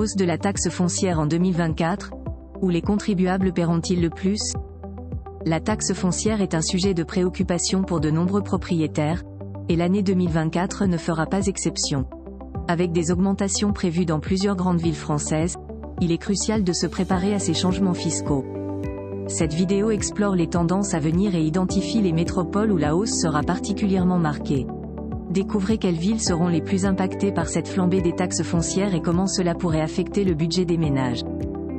Hausse de la taxe foncière en 2024, où les contribuables paieront-ils le plus? La taxe foncière est un sujet de préoccupation pour de nombreux propriétaires, et l'année 2024 ne fera pas exception. Avec des augmentations prévues dans plusieurs grandes villes françaises, il est crucial de se préparer à ces changements fiscaux. Cette vidéo explore les tendances à venir et identifie les métropoles où la hausse sera particulièrement marquée. Découvrez quelles villes seront les plus impactées par cette flambée des taxes foncières et comment cela pourrait affecter le budget des ménages.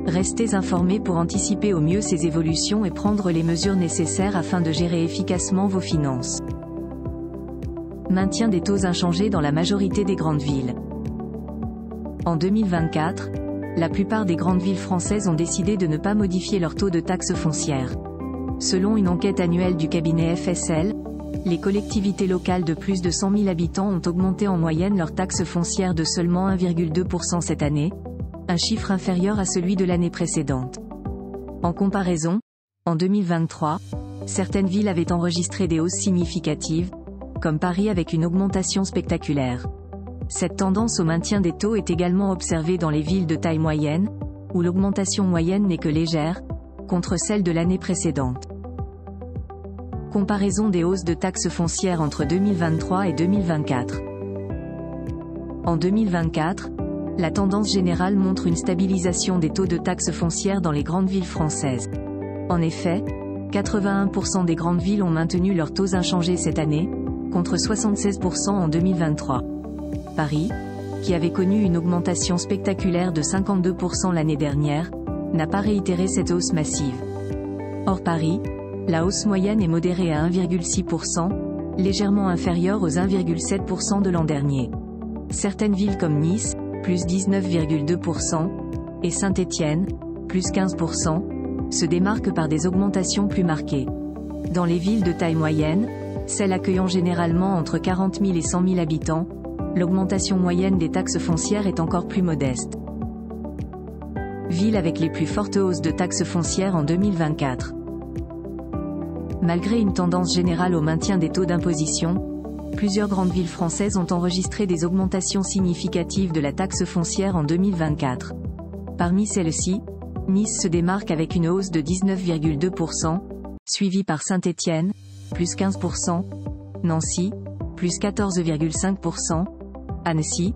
Restez informés pour anticiper au mieux ces évolutions et prendre les mesures nécessaires afin de gérer efficacement vos finances. Maintien des taux inchangés dans la majorité des grandes villes. En 2024, la plupart des grandes villes françaises ont décidé de ne pas modifier leur taux de taxe foncière. Selon une enquête annuelle du cabinet FSL, les collectivités locales de plus de 100 000 habitants ont augmenté en moyenne leur taxe foncière de seulement 1,2% cette année, un chiffre inférieur à celui de l'année précédente. En comparaison, en 2023, certaines villes avaient enregistré des hausses significatives, comme Paris avec une augmentation spectaculaire. Cette tendance au maintien des taux est également observée dans les villes de taille moyenne, où l'augmentation moyenne n'est que légère, contre celle de l'année précédente. Comparaison des hausses de taxes foncières entre 2023 et 2024. En 2024, la tendance générale montre une stabilisation des taux de taxes foncières dans les grandes villes françaises. En effet, 81% des grandes villes ont maintenu leurs taux inchangés cette année, contre 76% en 2023. Paris, qui avait connu une augmentation spectaculaire de 52% l'année dernière, n'a pas réitéré cette hausse massive. Hors Paris, la hausse moyenne est modérée à 1,6%, légèrement inférieure aux 1,7% de l'an dernier. Certaines villes comme Nice, plus 19,2%, et Saint-Étienne, plus 15%, se démarquent par des augmentations plus marquées. Dans les villes de taille moyenne, celles accueillant généralement entre 40 000 et 100 000 habitants, l'augmentation moyenne des taxes foncières est encore plus modeste. Villes avec les plus fortes hausses de taxes foncières en 2024. Malgré une tendance générale au maintien des taux d'imposition, plusieurs grandes villes françaises ont enregistré des augmentations significatives de la taxe foncière en 2024. Parmi celles-ci, Nice se démarque avec une hausse de 19,2%, suivie par Saint-Étienne, plus 15%, Nancy, plus 14,5%, Annecy,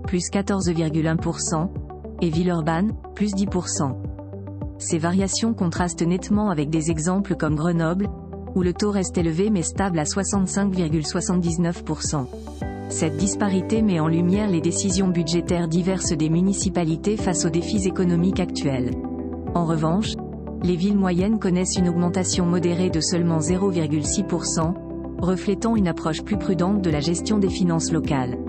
plus 14,1%, et Villeurbanne, plus 10%. Ces variations contrastent nettement avec des exemples comme Grenoble, où le taux reste élevé mais stable à 65,79%. Cette disparité met en lumière les décisions budgétaires diverses des municipalités face aux défis économiques actuels. En revanche, les villes moyennes connaissent une augmentation modérée de seulement 0,6%, reflétant une approche plus prudente de la gestion des finances locales.